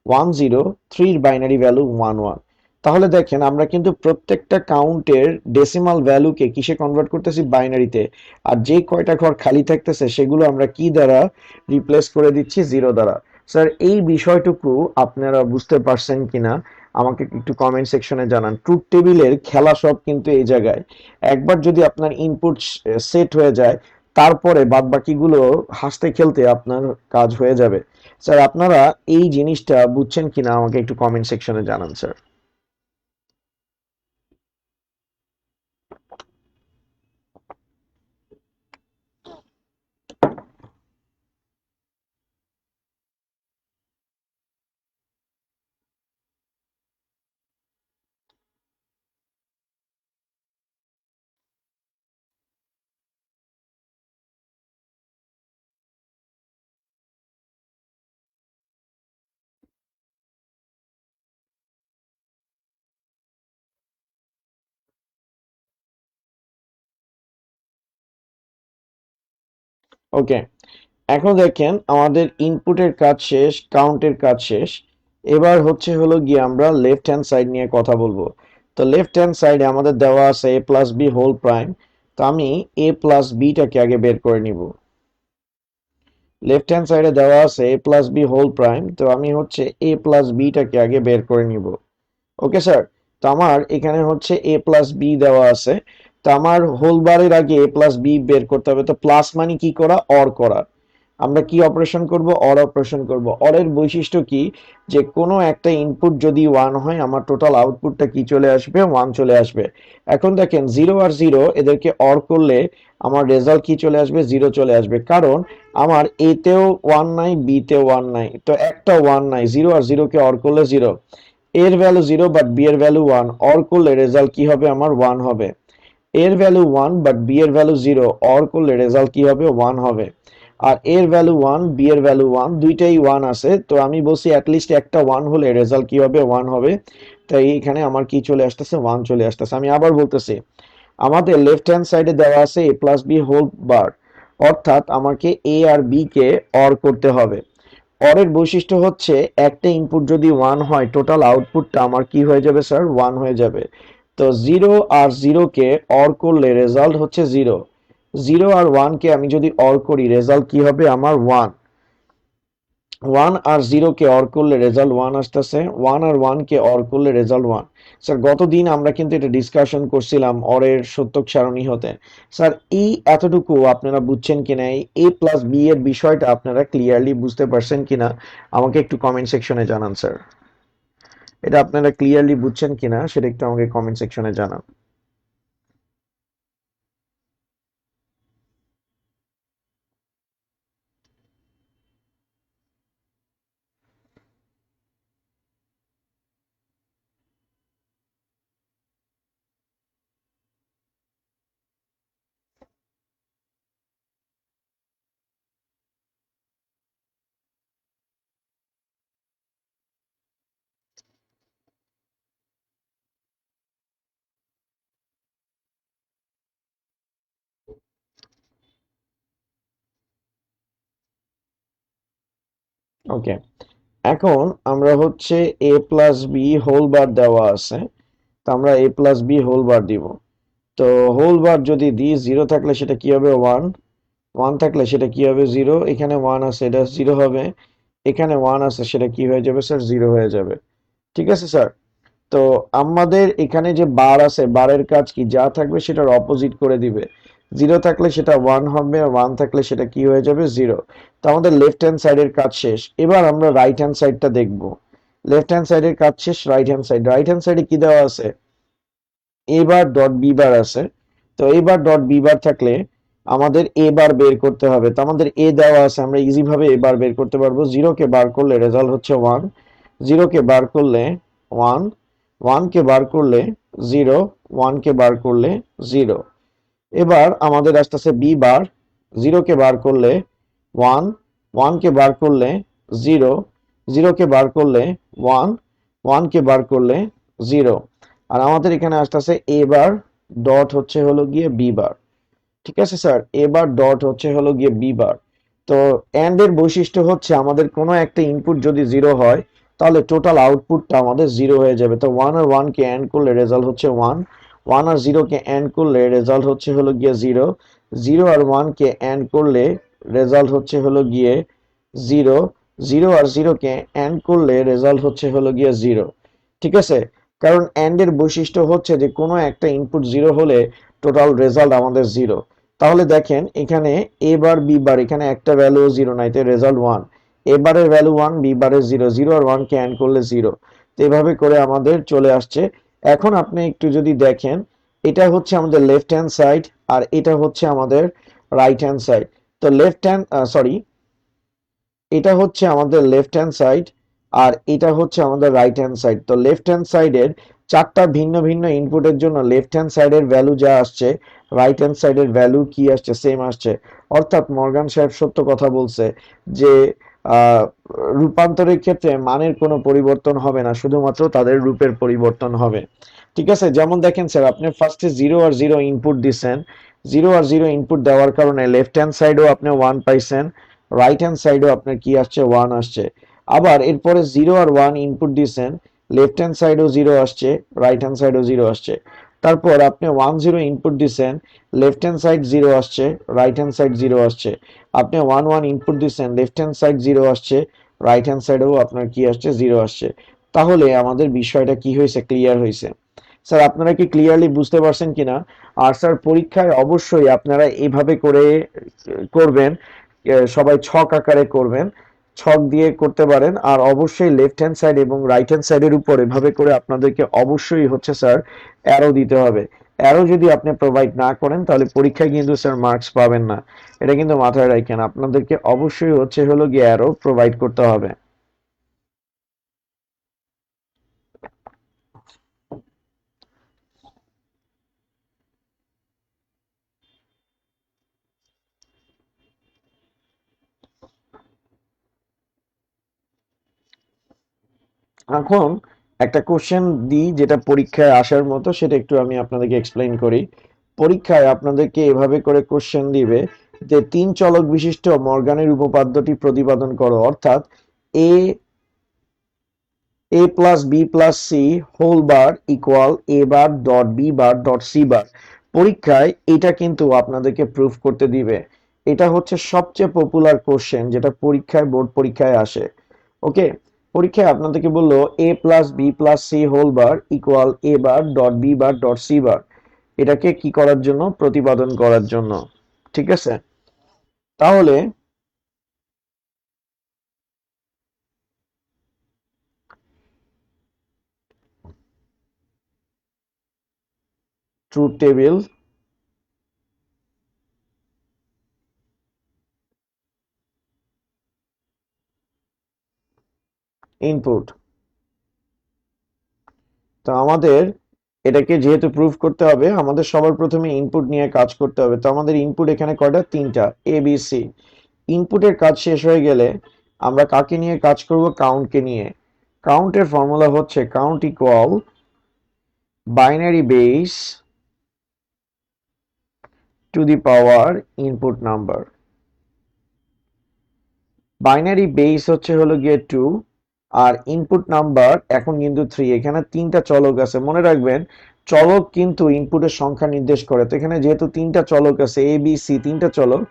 1 0, 3 এর বাইনারি ভ্যালু 1 1। তাহলে দেখেন আমরা কিন্তু প্রত্যেকটা কাউন্টের ডেসিমাল ভ্যালুকে কিসে কনভার্ট করতেছি? বাইনারিতে। আর যে কয়টা ঘর খালি থাকতেছে সেগুলো আমরা কি দ্বারা রিপ্লেস করে দিচ্ছি? 0 দ্বারা। স্যার এই বিষয়টুকু আপনারা বুঝতে পারছেন কিনা আমাকে একটু কমেন্ট সেকশনে জানান। ট্রুথ টেবিলের খেলা সব কিন্তু এই জায়গায়। একবার যদি আপনার ইনপুট সেট হয়ে যায়, তারপরে বাদ বাকিগুলো হাসতে খেলতে আপনার কাজ হয়ে যাবে। স্যার আপনারা এই জিনিসটা বুঝছেন কিনা আমাকে একটু কমেন্ট সেকশনে জানান স্যার। ওকে, এখন দেখেন আমাদের ইনপুটের কাজ শেষ, কাউন্টের কাজ শেষ। এবার হচ্ছে হলো গিয়ে আমরা লেফট হ্যান্ড সাইড নিয়ে কথা বলবো। তো লেফট হ্যান্ড সাইডে আমাদের দেওয়া আছে এ প্লাস বি হোল প্রাইম। তো আমি এ প্লাস বিটাকে আগে বের করে নিব। লেফট হ্যান্ড সাইডে দেওয়া আছে এ প্লাস বি হোল প্রাইম, তো আমি হচ্ছে এ প্লাস বিটাকে আগে বের করে নিব। ওকে স্যার, তো আমার এখানে হচ্ছে এ প্লাস বি দেওয়া আছে। তো আমার হোল বারের আগে এ প্লাস বি বের করতে হবে। তো প্লাস মানে কি করা? অর করা। আমরা কি অপারেশন করব? অর অপারেশন করব। অরের বৈশিষ্ট্য কি? যে কোনো একটা ইনপুট যদি 1 হয় আমার টোটাল আউটপুটটা কি চলে আসবে? 1 চলে আসবে। এখন দেখেন 0 আর 0 এদেরকে অর করলে আমার রেজাল্ট কি চলে আসবে? 0 চলে আসবে, কারণ আমার এ তেও 1 নাই, বি তেও 1 নাই, তো একটা 1 নাই। 0 আর 0 কে অর করলে 0, এর ভ্যালু 0 বাট বি এর ভ্যালু 1, অর করলে রেজাল্ট কি হবে? আমার 1 হবে। এর ভ্যালু 1 বাট বি এর ভ্যালু 0, অর করলে রেজাল্ট কি হবে? 1 হবে। আর এর ভ্যালু 1, বি এর ভ্যালু 1, দুইটাই 1 আছে, তো আমি বলছি অ্যাটলিস্ট একটা 1 হলে রেজাল্ট কি হবে? 1 হবে। তাই এখানে আমার কি চলে আসতেছে? 1 চলে আসতেছে। আমি আবার বলতেছি, আমাদের লেফট হ্যান্ড সাইডে দেওয়া আছে এ প্লাস বি হোল বার, অর্থাৎ আমাকে এ আর বি কে অর করতে হবে। অরের বৈশিষ্ট্য হচ্ছে একটা ইনপুট যদি 1 হয় টোটাল আউটপুটটা আমার কি হয়ে যাবে স্যার? 1 হয়ে যাবে। তো 0 আর 0 কে অর করলে রেজাল্ট হচ্ছে 0। 0 আর 1 কে আমি যদি অর করি রেজাল্ট কি হবে? আমার 1। ওয়ান আর জিরো কে অর করলে রেজাল্ট ওয়ান আসতেছে, ওয়ান আর ওয়ান কে অর করলে রেজাল্ট ওয়ান। স্যার গতদিন আমরা কিন্তু এটা ডিসকাশন করছিলাম অরের সত্যক সারণী হতে। স্যার এই এতটুকু আপনারা বুঝছেন কিনা, এই এ প্লাস বি এর বিষয়টা আপনারা ক্লিয়ারলি বুঝতে পারছেন কিনা আমাকে একটু কমেন্ট সেকশনে জানান স্যার। এটা আপনারা ক্লিয়ারলি বুঝছেন কিনা সেটা একটু আমাকে কমেন্ট সেকশনে জানান। ওকে, এখন আমরা হচ্ছে এ প্লাস বি হোল বার দেওয়া আছে, তো আমরা এ প্লাস বি হোল বার দিব। তো হোল বার যদি দিই, জিরো থাকলে সেটা কি হবে ওয়ান, ওয়ান থাকলে সেটা কি হবে জিরো, এখানে ওয়ান আছে এটা জিরো হবে, এখানে ওয়ান আছে সেটা কি হয়ে যাবে স্যার জিরো হয়ে যাবে। ঠিক আছে স্যার। তো আমাদের এখানে যে বার আছে, বারের কাজ কি, যা থাকবে সেটার অপোজিট করে দিবে। জিরো থাকলে সেটা ওয়ান হবে, আর ওয়ান থাকলে সেটা কি হয়ে যাবে জিরো। তো আমাদের লেফট হ্যান্ড সাইডের কাজ শেষ, এবার আমরা রাইট হ্যান্ড সাইডটা দেখব। লেফট হ্যান্ড সাইডের কাজ শেষ, right hand side, right hand সাইডে কি দেওয়া আছে, এ বার ডট বি বার আছে। তো এ বার ডট বি বার থাকলে আমাদের এ বার বের করতে হবে। তো আমাদের এ দেওয়া আছে, আমরা ইজি ভাবে এ বার বের করতে পারবো। জিরো কে বার করলে রেজাল্ট হচ্ছে ওয়ান, জিরো কে বার করলে ওয়ান, ওয়ান কে বার করলে জিরো, ওয়ান কে বার করলে জিরো। এবার আমাদের আসতেছে বি বার, জিরো কে বার করলে ওয়ান, ওয়ান কে বার করলে জিরো, জিরো কে বার করলে ওয়ান, ওয়ান কে বার করলে জিরো। আর আমাদের এখানে আসতেছে এ বার ডট হচ্ছে হলো গিয়ে বি বার। ঠিক আছে স্যার, এবার ডট হচ্ছে হলো গিয়ে বি বার। তো এন্ড এর বৈশিষ্ট্য হচ্ছে আমাদের কোনো একটা ইনপুট যদি জিরো হয় তাহলে টোটাল আউটপুটটা আমাদের জিরো হয়ে যাবে। তো ওয়ান আর ওয়ান কে এন্ড করলে রেজাল্ট হচ্ছে ওয়ান, ওয়ান আর জিরো কে এন্ড করলে রেজাল্ট হচ্ছে হলো গিয়ে জিরো, জিরো আর ওয়ান কে এন্ড করলে রেজাল্ট হচ্ছে হলো গিয়ে জিরো, জিরো আর জিরো কে এন্ড করলে রেজাল্ট হচ্ছে হলো গিয়ে জিরো। ঠিক আছে, কারণ এন্ড এর বৈশিষ্ট্য হচ্ছে যে কোনো একটা ইনপুট জিরো হলে টোটাল রেজাল্ট আমাদের জিরো। তাহলে দেখেন এখানে এ বার বি বার, এখানে একটা ভ্যালু জিরো নাই, তো রেজাল্ট ওয়ান। এ বারের ভ্যালু ওয়ান, বি বারের জিরো, জিরো আর ওয়ান কে এন্ড করলে জিরো। তো এভাবে করে আমাদের চলে আসছে। এখন আপনি একটু যদি দেখেন, এটা হচ্ছে আমাদের লেফট হ্যান্ড সাইড আর এটা হচ্ছে আমাদের রাইট হ্যান্ড সাইড। তো লেফট হ্যান্ড সরি, এটা হচ্ছে আমাদের লেফট হ্যান্ড সাইড আর এটা হচ্ছে আমাদের রাইট হ্যান্ড সাইড। তো লেফট হ্যান্ড সাইডের চারটা ভিন্ন ভিন্ন ইনপুটের জন্য লেফট হ্যান্ড সাইডের ভ্যালু যা আসছে, রাইট হ্যান্ড সাইডের ভ্যালু কি আসছে, সেম আসছে। অর্থাৎ মর্গান সাহেব সত্য কথা বলছে যে আহ, রূপান্তরের ক্ষেত্রে মানের কোনো পরিবর্তন হবে না, শুধুমাত্র তাদের রূপের পরিবর্তন হবে। ঠিক আছে, যেমন দেখেন স্যার, আপনি ফার্স্টে জিরো আর জিরো ইনপুট দিচ্ছেন, জিরো আর জিরো ইনপুট দেওয়ার কারণে লেফট হ্যান্ড সাইডেও আপনি ওয়ান পাইছেন, রাইট হ্যান্ড সাইডেও আপনার কি আসছে ওয়ান আসছে। আবার এরপরে জিরো আর ওয়ান ইনপুট দিয়েছেন, লেফট হ্যান্ড সাইডেও জিরো আসছে, রাইট হ্যান্ড সাইডেও জিরো আসছে। তারপর আপনি ওয়ান জিরো ইনপুট দিয়েছেন, লেফট হ্যান্ড সাইড জিরো আসছে, রাইট হ্যান্ড সাইড জিরো আসছে। আপনি ওয়ান ওয়ান ইনপুট দিয়েছেন, লেফট হ্যান্ড সাইড জিরো আসছে, রাইট হ্যান্ড সাইডেও আপনার কি আসছে জিরো আসছে। তাহলে আমাদের বিষয়টা কি হয়েছে, ক্লিয়ার হয়েছে। স্যার আপনারা কি ক্লিয়ারলি বুঝতে পারছেন কিনা? আর স্যার পরীক্ষায় অবশ্যই আপনারা এভাবে করে করবেন, সবাই ছক আকারে করবেন, ছক দিয়ে করতে পারেন। আর অবশ্যই লেফট হ্যান্ড সাইড এবং রাইট হ্যান্ড সাইডের উপর এভাবে করে আপনাদেরকে অবশ্যই হচ্ছে স্যার অ্যারো দিতে হবে। অ্যারো যদি আপনি প্রোভাইড না করেন তাহলে পরীক্ষায় কিন্তু স্যার মার্কস পাবেন না, এটা কিন্তু মাথায় রাখেন। আপনাদেরকে অবশ্যই হচ্ছে হলো গিয়ে অ্যারো প্রোভাইড করতে হবে। এখন একটা কোশ্চেন দিই যেটা পরীক্ষায় আসার মতো, সেটা একটু আমি আপনাদেরকে এক্সপ্লেইন করি। পরীক্ষায় আপনাদেরকে এভাবে করে কোশ্চেন দিবে যে তিন চলক বিশিষ্ট মর্গানের উপপাদ্যটি প্রতিপাদন করো। অর্থাৎ A A plus B plus C whole bar equal A bar dot B bar dot C bar. পরীক্ষায় এটা কিন্তু আপনাদেরকে প্রুফ করতে দিবে। এটা হচ্ছে সবচেয়ে পপুলার কোশ্চেন যেটা পরীক্ষায়, বোর্ড পরীক্ষায় আসে। ওকে, পরীক্ষায় আপনাদেরকে বললো a plus B plus C whole bar equal a bar dot B bar dot C bar, এটাকে কি করার জন্য? প্রতিপাদন করার জন্য। ঠিক আছে, তাহলে ট্রুথ টেবিল, ইনপুট। তো আমাদের এটাকে যেহেতু প্রুফ করতে হবে, আমাদের সবার প্রথমে ইনপুট নিয়ে কাজ করতে হবে। তো আমাদের ইনপুট এখানে কয়টা? তিনটা, এ বি সি। ইনপুটের কাজ শেষ হয়ে গেলে আমরা কাকে নিয়ে কাজ করব? কাউন্টকে নিয়ে। কাউন্টের ফর্মুলা হচ্ছে count equal binary base to the power input number. Binary base হচ্ছে হলো গিয়ে 2, আর ইনপুট নাম্বার এখন কিন্তু 3। এখানে তিনটা চলক আছে, মনে রাখবেন চলক কিন্তু ইনপুটের সংখ্যা নির্দেশ করে। তো এখানে যেহেতু তিনটা চলক আছে, এ বি সি তিনটা চলক,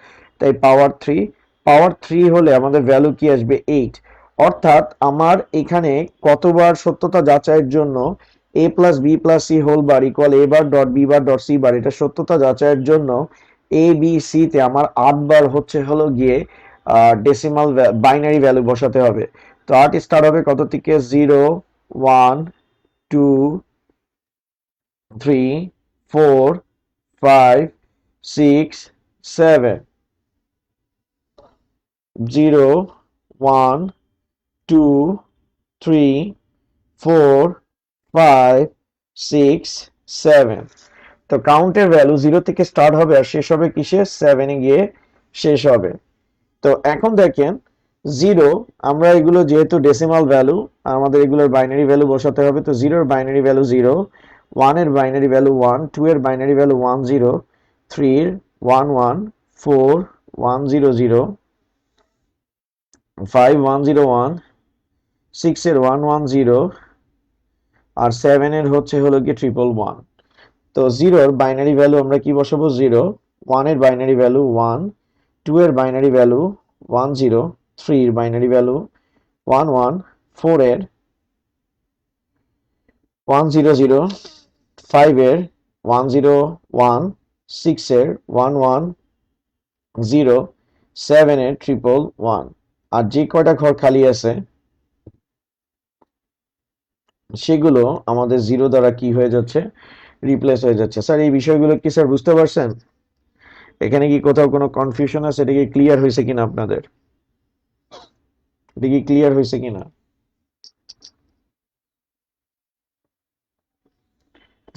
তাই পাওয়ার 3। পাওয়ার 3 হলে আমাদের ভ্যালু কি আসবে? 8। অর্থাৎ আমার এখানে কতবার সত্যতা যাচাইয়ের জন্য A plus B plus C whole bar equal A bar dot B bar dot C bar, এটা সত্যতা যাচাইয়ের জন্য এ বি সি তে আমার 8 বার হচ্ছে হলো গিয়ে ডেসিমাল বাইনারি ভ্যালু বসাতে হবে। তো 8 স্টার্ট হবে কত থেকে? 0 1 2 3 4 5 6 7। 0 1 2 3 4 5 6 7। তো কাউন্টের ভ্যালু 0 থেকে স্টার্ট হবে আর শেষ হবে কিসে? 7 এ গিয়ে শেষ হবে। তো এখন দেখেন 0, আমরা এগুলো যেহেতু ডেসিমাল ভ্যালু, আমাদের এগুলোর বাইনারি ভ্যালু বসাতে হবে। তো 0 এর বাইনারি ভ্যালু 0, 1 এর বাইনারি ভ্যালু 1, 2 এর বাইনারি ভ্যালু 1 0, 3 এর 1 1, 4 1 0 0, 5 1 0 1, 6 এর 1 1 0, আর 7 এর হচ্ছে হলো কি 111। তো 0 এর বাইনারি ভ্যালু আমরা কি বসাবো? 0, 1 এর বাইনারি ভ্যালু 1, 2 এর বাইনারি ভ্যালু 1 0, 3 এর বাইনারি ভ্যালু 1 1, 4 এর 1 0 0, 5 এর 1 0 1, 6 এর 1 1 0, 7 এর 111। আর যে কয়টা ঘর খালি আছে সেগুলো আমাদের 0 দ্বারা কি হয়ে যাচ্ছে? রিপ্লেস হয়ে যাচ্ছে। স্যার এই বিষয়গুলো কি স্যার বুঝতে পারছেন? এখানে কি কোথাও কোনো কনফিউশন আছে? এটা কি ক্লিয়ার হয়েছে কিনা আপনাদের? এটা কি ক্লিয়ার হয়েছে কিনা?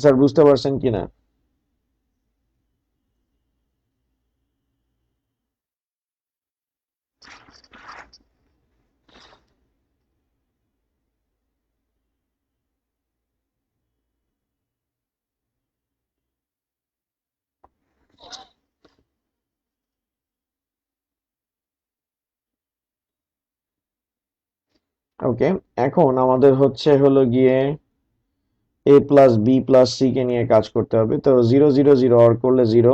স্যার বুঝতে পারছেন কিনা? ওকে, এখন আমাদের হচ্ছে হলো গিয়ে এ plus B plus C K নিয়ে কাজ করতে হবে। তো 0 0 0 অর করলে 0,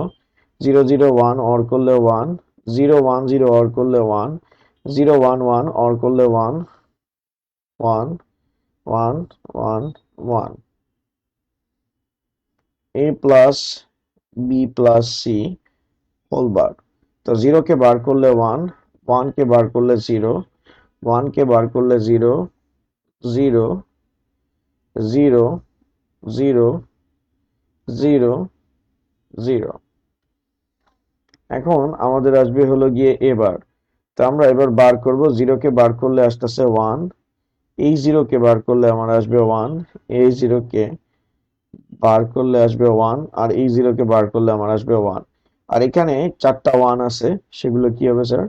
0 0 1 অর করলে 1, 0 1 0 অর করলে 1, 0 1 1 অর করলে 1 1 1 1 1। A plus B plus C whole bar. তো 0 কে বার করলে 1, 1 কে বার করলে 0, 1 কে বার করলে 0 0 0 0 0 0। এখন আমাদের আসবে হলো গিয়ে এবার। তো আমরা এবার বার করব। 0 কে বার করলে আসতেছে 1, এই 0 কে বার করলে আমার আসবে 1, এই 0 কে বার করলে আসবে 1, আর এই 0 কে বার করলে আমার আসবে 1। আর এখানে চারটা 1 আছে, সেগুলো কি হবে স্যার?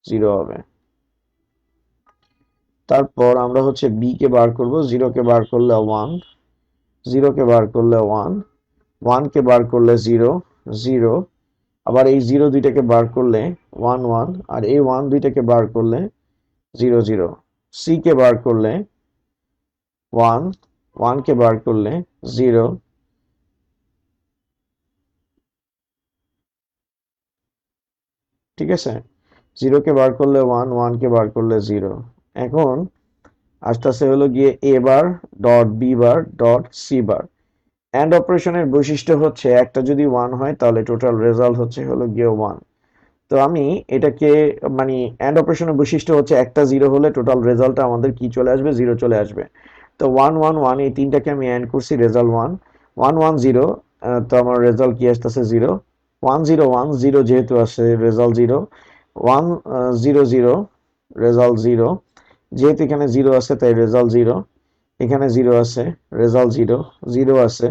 0 হবে। তারপর আমরা হচ্ছে বি কে বার করব। 0 কে বার করলে 1, 0 কে বার করলে 1, 1 কে বার করলে 0 0, আবার এই 0 দুইটাকে বার করলে 1 1, আর এই 1 দুইটাকে বার করলে 0 0। সি কে বার করলে 1, 1 কে বার করলে 0, ঠিক আছে, 0 কে বার করলে 1, 1 কে বার করলে 0। এখন আসতেছে হলো গিয়ে A bar dot B bar dot C bar. AND অপারেশনের বৈশিষ্ট্য হচ্ছে একটা যদি 1 হয় তাহলে টোটাল রেজাল্ট হচ্ছে হলো গিয়ে 1। তো আমি এটাকে মানে এন্ড অপারেশনের বৈশিষ্ট্য হচ্ছে একটা 0 হলে টোটাল রেজাল্টটা আমাদের কি চলে আসবে, 0 চলে আসবে। তো 1 1 1 এই তিনটাকে আমি এন্ড করছি, রেজাল্ট 1 1 1 0। তো আমার রেজাল্ট কি আসতেছে 0 1 0 1 0 যেহেতু আসে রেজাল্ট 0 1 0 0 রেজাল্ট 0। যেহেতু এখানে 0 আছে তাই রেজাল্ট 0, এখানে 0 আছে রেজাল্ট 0, 0 আছে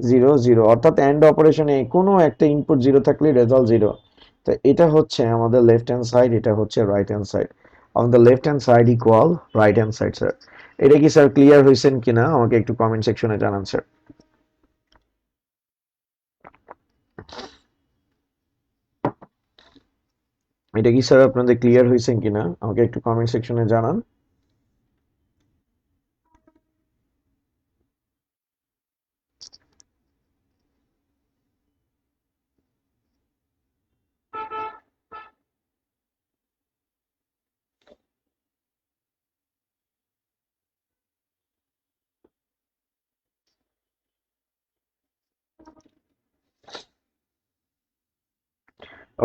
0 0, অর্থাৎ এন্ড অপারেশনে কোনো একটা ইনপুট 0 থাকলে রেজাল্ট 0। তো এটা হচ্ছে আমাদের লেফট হ্যান্ড সাইড, এটা হচ্ছে right hand side. On the left hand side equal right hand side sir. এটা কি স্যার ক্লিয়ার হয়েছেন কিনা আমাকে একটু কমেন্ট সেকশনে জানান স্যার। এটা কি স্যার আপনাদের ক্লিয়ার হয়েছেন কিনা আমাকে একটু কমেন্ট সেকশনে জানান।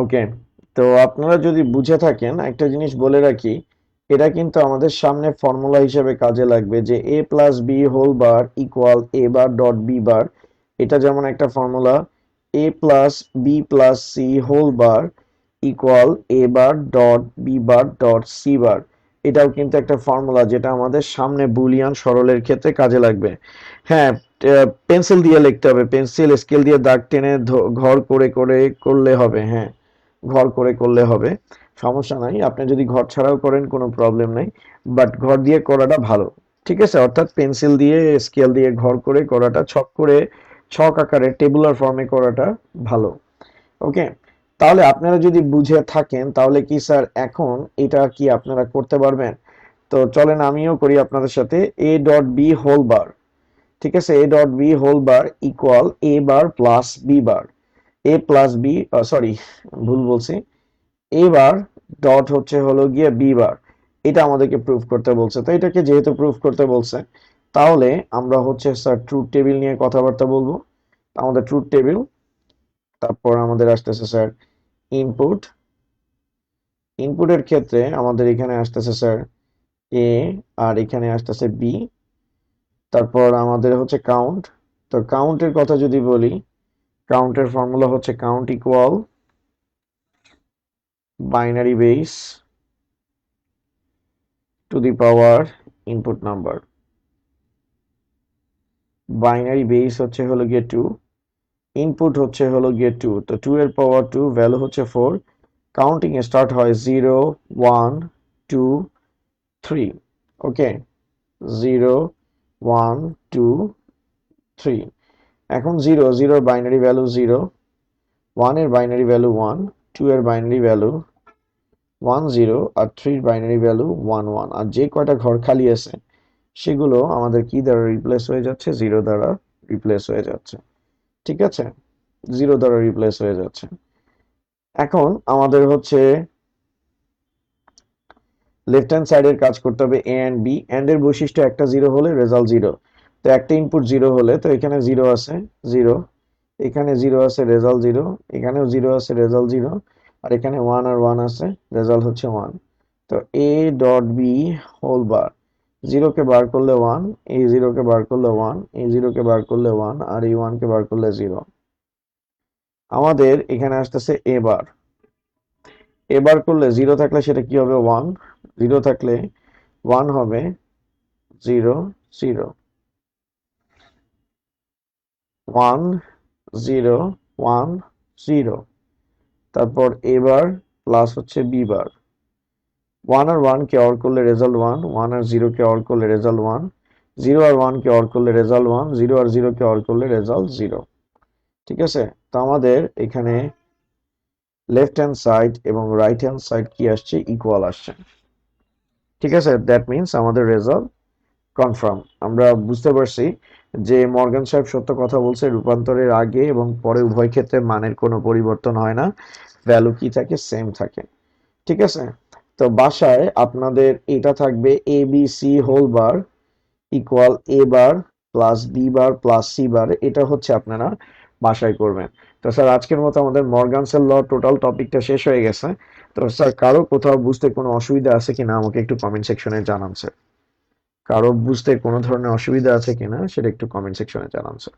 ওকে, তো আপনারা যদি বুঝে থাকেন একটা জিনিস বলে রাখি, এটা কিন্তু আমাদের সামনে ফর্মুলা হিসেবে কাজে লাগবে যে a plus B whole bar equal A bar dot B bar. এটা যেমন একটা formula, a plus B plus C whole bar equal A bar dot B bar dot C bar. এটাও কিন্তু একটা ফর্মুলা যেটা আমাদের সামনে বুলিয়ান সরলের ক্ষেত্রে কাজে লাগবে। হ্যাঁ, পেন্সিল দিয়ে লিখতে হবে, পেন্সিল স্কেল দিয়ে দাগ টেনে ঘর করে করে করলে হবে। হ্যাঁ, ঘর করে করলে হবে, সমস্যা নাই। আপনি যদি ঘর ছাড়াও করেন কোনো প্রবলেম নাই, বাট ঘর দিয়ে করাটা ভালো। ঠিক আছে, অর্থাৎ পেন্সিল দিয়ে স্কেল দিয়ে ঘর করে করাটা, ছক করে ছক আকারে টেবুলার ফর্মে করাটা ভালো। ওকে, তাহলে আপনারা যদি বুঝে থাকেন তাহলে কি স্যার এখন এটা কি আপনারা করতে পারবেন? তো চলেন আমিও করি আপনাদের সাথে। A dot B whole bar, ঠিক আছে, A dot B whole bar equal A bar plus B bar. A plus B, sorry ভুল বলছি, এ বার ডট হচ্ছে হলো গিয়ে বি বার। এটা আমাদেরকে প্রুফ করতে বলছে। তো এটাকে যেহেতু প্রুফ করতে বলছে তাহলে আমরা হচ্ছে স্যার ট্রুথ টেবিল নিয়ে কথাবার্তা বলবো। আমাদের ট্রুথ টেবিল, তারপর আমাদের আসতেছে স্যার ইনপুট। ইনপুটের ক্ষেত্রে আমাদের এখানে আসতেছে স্যার এ, আর এখানে আসতেছে বি। তারপর আমাদের হচ্ছে কাউন্ট। তো কাউন্টের কথা যদি বলি, কাউন্টের ফর্মুলা হচ্ছে count equal binary base to the power input number. Binary base হচ্ছে হলো গিয়ে 2, ইনপুট হচ্ছে হলো গিয়ে 2। তো 2 এর পাওয়ার 2, ভ্যালু হচ্ছে 4। কাউন্টিং স্টার্ট হয় 0 1 2 3। ওকে, 0 1 2 3। এখন 0 0 বাইনারি ভ্যালু 0, 1 এর বাইনারি ভ্যালু 1, 2 এর বাইনারি ভ্যালু 1 0, আর 3 এর বাইনারি ভ্যালু 1 1। আর যে কয়টা ঘর খালি আছে সেগুলো আমাদের কি দ্বারা রিপ্লেস হয়ে যাচ্ছে, 0 দ্বারা রিপ্লেস হয়ে যাচ্ছে। ঠিক আছে, 0 দ্বারা রিপ্লেস হয়ে যাচ্ছে। এখন আমাদের হচ্ছে লেফট হ্যান্ড সাইডের কাজ করতে হবে এ এন্ড বি। এন্ড এর বৈশিষ্ট্য একটা 0 হলে রেজাল্ট 0। তো একটা ইনপুট 0 হলে, তো এখানে 0 আছে 0, এখানে 0 আছে রেজাল্ট 0, এখানেও 0 আছে রেজাল্ট 0, আর এখানে 1 আর 1 আছে রেজাল্ট হচ্ছে 1। তো A dot B whole bar, 0 কে বার করলে 1, এই 0 কে বার করলে 1, এই 0 কে বার করলে 1, আর এই 1 কে বার করলে 0। আমাদের এখানে আসতেছে এ বার। এ বার করলে 0 থাকলে সেটা কি হবে 1, 0 থাকলে 1 হবে 0 0, 1 0 1 0। তারপর এবার প্লাস হচ্ছে বি বার। 1 আর 1 কে অর করলে রেজাল্ট 1, 1 আর 0 কে অর করলে রেজাল্ট 1, 0 আর 1 কে অর করলে রেজাল্ট 1, 0 আর 0 কে অর করলে রেজাল্ট 0। ঠিক আছে, তো আমাদের এখানে লেফট হ্যান্ড সাইড এবং রাইট হ্যান্ড সাইড কি আসছে, ইকুয়াল আসছে। ঠিক আছে, দ্যাট মিন্স আমাদের রেজাল্ট কনফার্ম। আমরা বুঝতে পারছি যে মর্গান সাহেব সত্য কথা বলছে, রূপান্তরের আগে এবং পরে উভয় ক্ষেত্রে মানের কোনো পরিবর্তন হয় না, ভ্যালু কি থাকে, সেম থাকে। ঠিক আছে, তো বাসায় আপনাদের এটা থাকবে A B C whole bar equal A bar plus B bar plus C bar, এটা হচ্ছে আপনারা বাসায় করবেন। তো স্যার আজকের মতো আমাদের মর্গানসের ল টোটাল টপিকটা শেষ হয়ে গেছে। তো স্যার কারো কোথাও বুঝতে কোনো অসুবিধা আছে কিনা আমাকে একটু কমেন্ট সেকশনে জানান স্যার। কারো বুঝতে কোনো ধরনের অসুবিধা আছে কিনা সেটা একটু কমেন্ট সেকশনে জানান স্যার।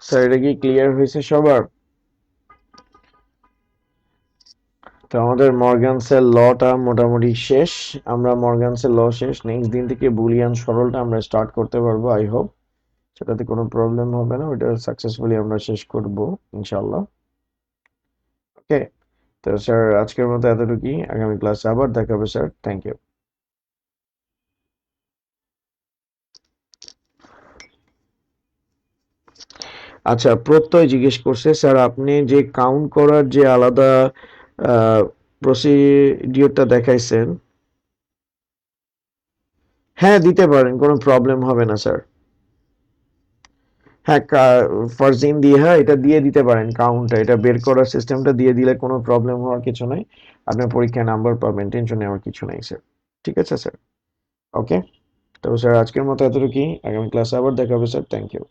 স্যার এটা কি ক্লিয়ার হয়েছে সবার? তো আমাদের মর্গানসের লটা মোটামুটি শেষ। আমরা মর্গানসের ল শেষ, নেক্সট দিন থেকে বুলিয়ান সরলটা আমরা স্টার্ট করতে পারবো আই হোপ। সেটাতে কোনো প্রবলেম হবে না, ওইটা সাকসেসফুলি আমরা শেষ করব ইনশাল্লাহ। ওকে, তো স্যার আজকের মতো এতটুকুই, আগামী ক্লাসে আবার দেখা হবে স্যার, থ্যাংক ইউ। আচ্ছা, প্রত্যয় জিজ্ঞেস করছে স্যার আপনি যে কাউন্ট করার যে আলাদা প্রসিডিওরটা দেখাইছেন। হ্যাঁ দিতে পারেন, কোনো প্রবলেম হবে না স্যার। হ্যাঁ, ফারজিন দিয়ে, হ্যাঁ এটা দিয়ে দিতে পারেন, কাউন্টটা এটা বের করার সিস্টেমটা দিয়ে দিলে কোনো প্রবলেম হওয়ার কিছু নাই। আপনার পরীক্ষায় নাম্বার পাবেন, টেনশন নেওয়ার কিছু নাই স্যার। ঠিক আছে স্যার। ওকে, তো স্যার আজকের মতো এতটুকুই, আগামী ক্লাসে আবার দেখা হবে স্যার, থ্যাংক ইউ।